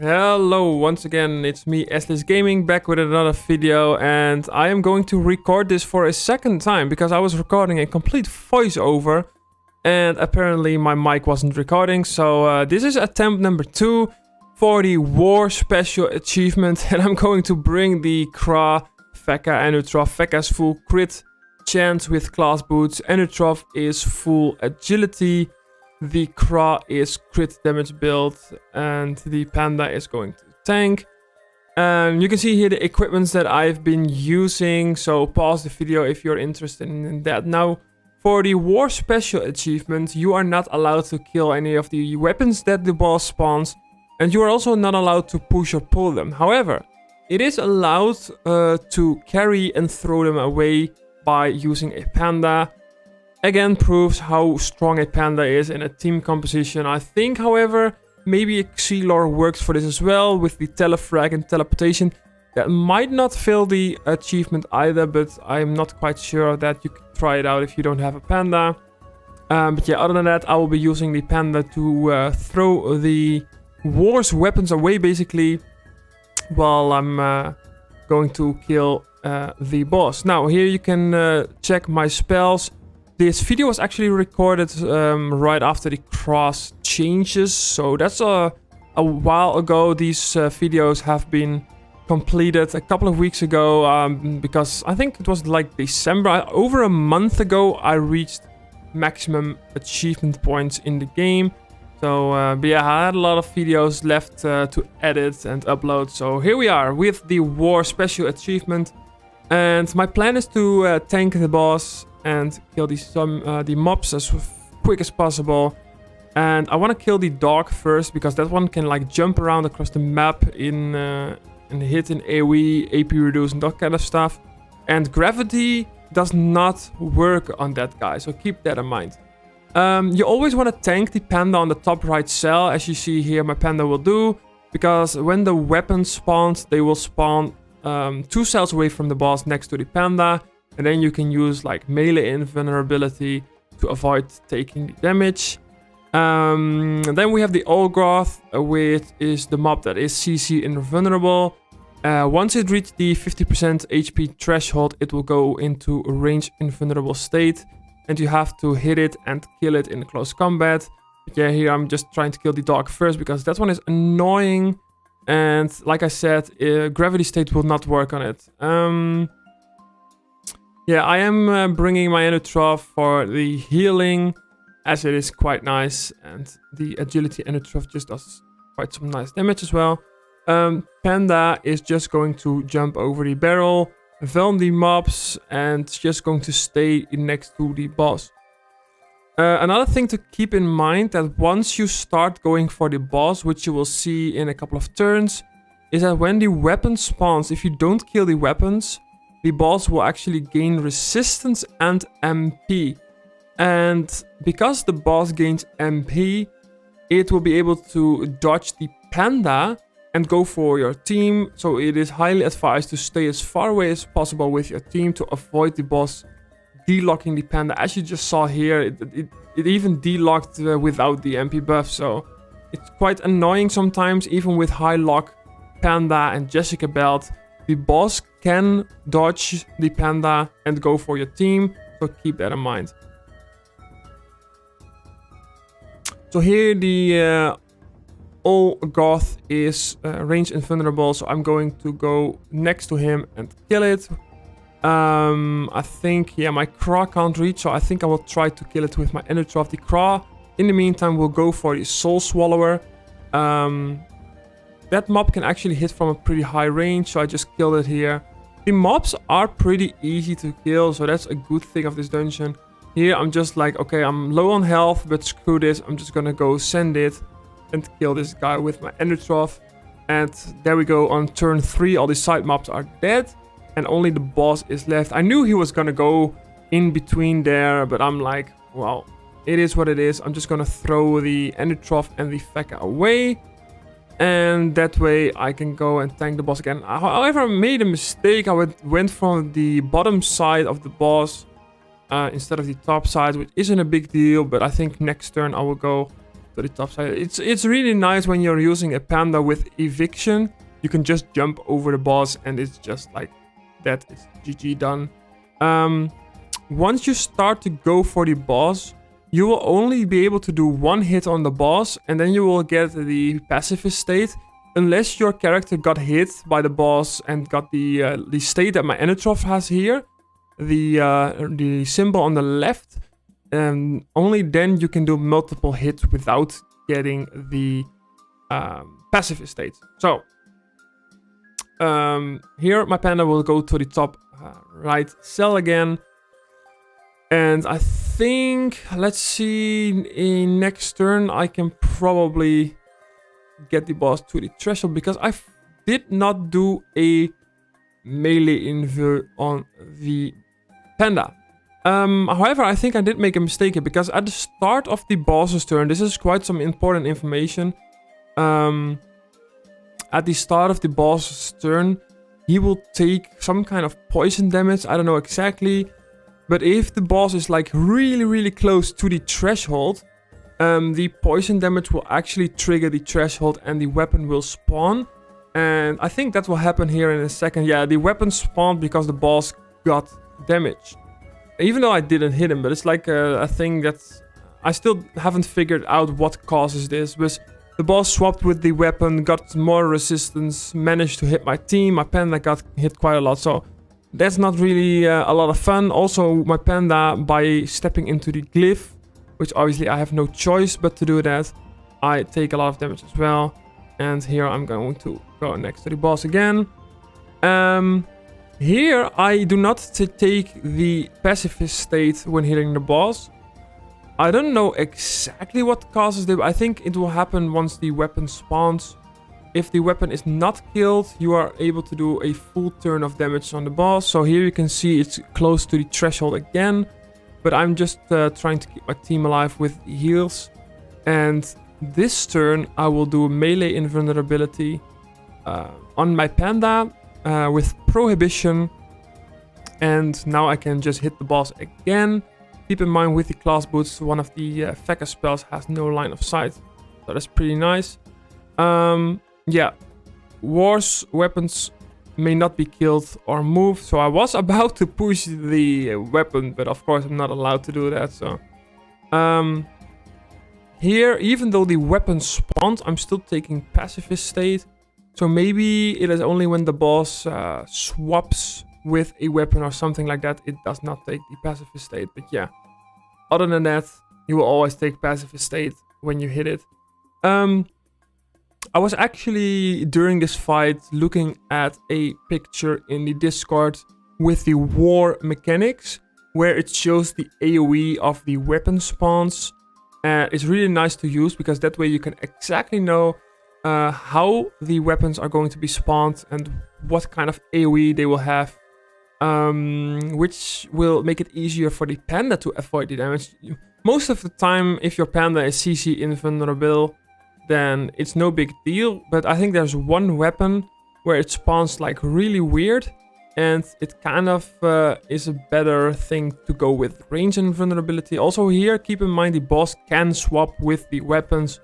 Hello, once again, it's me, Eslis Gaming, back with another video, and I am going to record this for a second time because I was recording a complete voiceover and apparently my mic wasn't recording, so this is attempt number 2 for the War Special Achievement, and I'm going to bring the Kra, Feka, Anutrof. Feka's full crit chance with class boots, Anutrof is full agility, the Kra is crit damage build, and the Panda is going to tank. You can see here the equipments that I've been using, so pause the video if you're interested in that. Now, for the War Special Achievement, you are not allowed to kill any of the weapons that the boss spawns, and you are also not allowed to push or pull them. However, it is allowed to carry and throw them away by using a Panda. Again, proves how strong a Panda is in a team composition. I think, however, maybe a Xelor works for this as well with the telefrag and teleportation. That might not fill the achievement either, but I'm not quite sure of that. You can try it out if you don't have a Panda. But yeah, other than that, I will be using the Panda to throw the war's weapons away, basically, while I'm going to kill the boss. Now, here you can check my spells. This video was actually recorded right after the cross changes, so that's a while ago. These videos have been completed a couple of weeks ago, because I think it was like December. Over a month ago, I reached maximum achievement points in the game. So, but yeah, I had a lot of videos left to edit and upload. So here we are with the War Special Achievement. And my plan is to tank the boss and kill the mobs as quick as possible. And I want to kill the dog first because that one can like jump around across the map and hit in AoE, AP reduce and that kind of stuff. And gravity does not work on that guy, so keep that in mind. You always want to tank the Panda on the top right cell, as you see here my Panda will do, because when the weapon spawns, they will spawn 2 cells away from the boss next to the Panda. And then you can use like melee invulnerability to avoid taking the damage. Then we have the Olgoth, which is the mob that is CC invulnerable. Once it reaches the 50% HP threshold, it will go into a range invulnerable state. And you have to hit it and kill it in close combat. But yeah, here I'm just trying to kill the dog first because that one is annoying. And like I said, gravity state will not work on it. Yeah, I am bringing my Anutrof for the healing, as it is quite nice, and the agility Anutrof just does quite some nice damage as well. Panda is just going to jump over the barrel, film the mobs, and just going to stay next to the boss. Another thing to keep in mind, that once you start going for the boss, which you will see in a couple of turns, is that when the weapon spawns, if you don't kill the weapons, the boss will actually gain resistance and MP. And because the boss gains MP, it will be able to dodge the Panda and go for your team. So it is highly advised to stay as far away as possible with your team to avoid the boss delocking the Panda. As you just saw here, it even delocked without the MP buff. So it's quite annoying sometimes, even with high lock Panda and Jessica belt. The boss can dodge the Panda and go for your team, so keep that in mind. So here the Olgoth is range invulnerable, so I'm going to go next to him and kill it. I think, yeah, my Kra can't reach, so I think I will try to kill it with my Anutrof. The Kra, in the meantime, will go for the Soul Swallower. That mob can actually hit from a pretty high range, so I just killed it here. The mobs are pretty easy to kill, so that's a good thing of this dungeon. Here I'm just like, okay, I'm low on health, but screw this. I'm just gonna go send it and kill this guy with my Anutrof. And there we go, on turn 3 all the side mobs are dead. And only the boss is left. I knew he was gonna go in between there, but I'm like, well, it is what it is. I'm just gonna throw the Anutrof and the Feka away. And that way I can go and tank the boss again. However, I made a mistake. I went from the bottom side of the boss instead of the top side, which isn't a big deal. But I think next turn I will go to the top side. It's really nice when you're using a panda with eviction. You can just jump over the boss and it's just like that. It's GG done. Once you start to go for the boss, you will only be able to do one hit on the boss, and then you will get the pacifist state. Unless your character got hit by the boss and got the state that my Enitrof has here, the symbol on the left, only then you can do multiple hits without getting the pacifist state. So here my panda will go to the top right cell again, and I think, let's see, in next turn I can probably get the boss to the threshold, because I did not do a melee invert on the panda. However, I think I did make a mistake here, because at the start of the boss's turn, this is quite some important information. At the start of the boss's turn, he will take some kind of poison damage. I don't know exactly, but if the boss is like really close to the threshold, the poison damage will actually trigger the threshold and the weapon will spawn. And I think that will happen here in a second. Yeah, the weapon spawned because the boss got damage. Even though I didn't hit him, but it's like a thing that I still haven't figured out what causes this. But the boss swapped with the weapon, got more resistance, managed to hit my team. My panda got hit quite a lot, so that's not really a lot of fun. Also, my panda, by stepping into the glyph, which obviously I have no choice but to do that, I take a lot of damage as well. And here I'm going to go next to the boss again. Here I do not take the pacifist state when hitting the boss. I don't know exactly what causes it. I think it will happen once the weapon spawns. If the weapon is not killed, you are able to do a full turn of damage on the boss. So here you can see it's close to the threshold again. But I'm just trying to keep my team alive with heals. And this turn I will do a melee invulnerability on my panda with prohibition. And now I can just hit the boss again. Keep in mind, with the class boots, one of the Fecker spells has no line of sight. So that's pretty nice. Yeah, War's weapons may not be killed or moved. So I was about to push the weapon, but of course I'm not allowed to do that. So here, even though the weapon spawned, I'm still taking pacifist state. So maybe it is only when the boss swaps with a weapon or something like that, it does not take the pacifist state. But yeah, other than that, you will always take pacifist state when you hit it. I was actually, during this fight, looking at a picture in the Discord with the war mechanics, where it shows the AoE of the weapon spawns. It's really nice to use, because that way you can exactly know how the weapons are going to be spawned and what kind of AoE they will have, which will make it easier for the panda to avoid the damage. Most of the time, if your panda is CC invulnerable, then it's no big deal. But I think there's one weapon where it spawns like really weird, and it kind of is a better thing to go with range invulnerability. Also here, keep in mind the boss can swap with the weapons,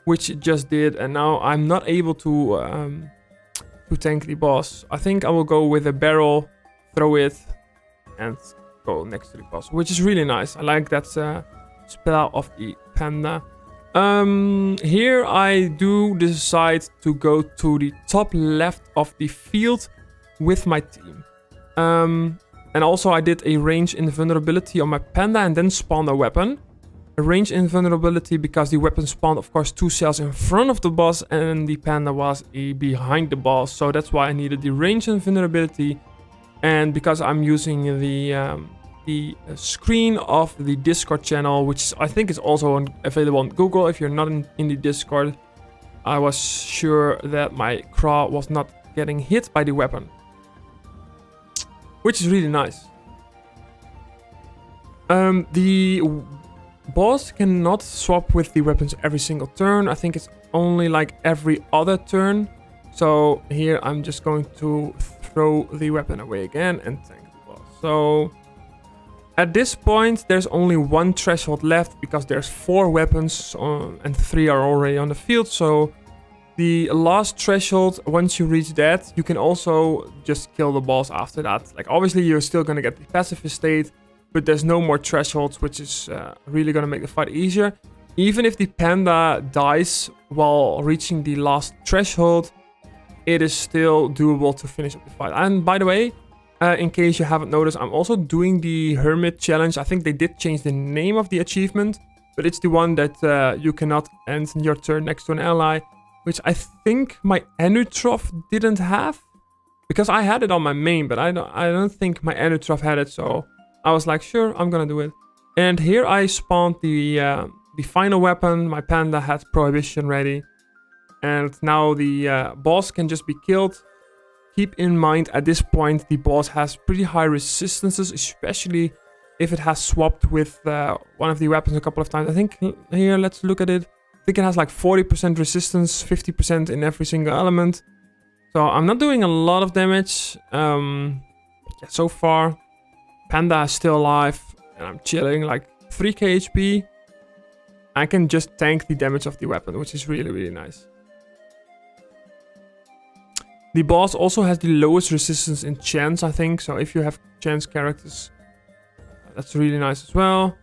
which it just did, and now I'm not able to tank the boss. I think I will go with a barrel, throw it, and go next to the boss, which is really nice. I like that spell of the panda. Here I do decide to go to the top left of the field with my team. And also I did a range invulnerability on my panda and then spawned a weapon. A range invulnerability because the weapon spawned, of course, 2 cells in front of the boss and the panda was behind the boss. So that's why I needed the range invulnerability. And because I'm using the screen of the Discord channel, which I think is also available on Google if you're not in the Discord, I was sure that my craw was not getting hit by the weapon, which is really nice. The boss cannot swap with the weapons every single turn. I think it's only like every other turn. So here I'm just going to throw the weapon away again and tank the boss. So At this point, there's only one threshold left because there's 4 weapons and 3 are already on the field. So the last threshold, once you reach that, you can also just kill the boss after that. Like, obviously, you're still gonna get the pacifist state, but there's no more thresholds, which is really gonna make the fight easier. Even if the panda dies while reaching the last threshold, it is still doable to finish up the fight. And by the way, in case you haven't noticed, I'm also doing the Hermit Challenge. I think they did change the name of the achievement, but it's the one that you cannot end your turn next to an ally, which I think my Anutrof didn't have, because I had it on my main, but I don't think my Anutrof had it, so I was like, sure, I'm gonna do it. And here I spawned the final weapon. My panda had Prohibition ready, and now the boss can just be killed. Keep in mind, at this point, the boss has pretty high resistances, especially if it has swapped with one of the weapons a couple of times. I think here, let's look at it. I think it has like 40% resistance, 50% in every single element. So I'm not doing a lot of damage. Yeah, so far, panda is still alive, and I'm chilling, like 3k HP. I can just tank the damage of the weapon, which is really, really nice. The boss also has the lowest resistance in chance, I think. So if you have chance characters, that's really nice as well.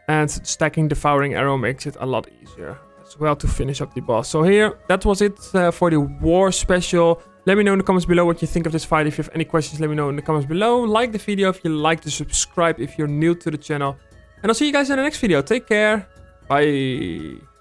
And stacking Devouring Arrow makes it a lot easier as well to finish up the boss. So here, that was it for the War Special. Let me know in the comments below what you think of this fight. If you have any questions, let me know in the comments below. Like the video if you like to subscribe if you're new to the channel. And I'll see you guys in the next video. Take care. Bye.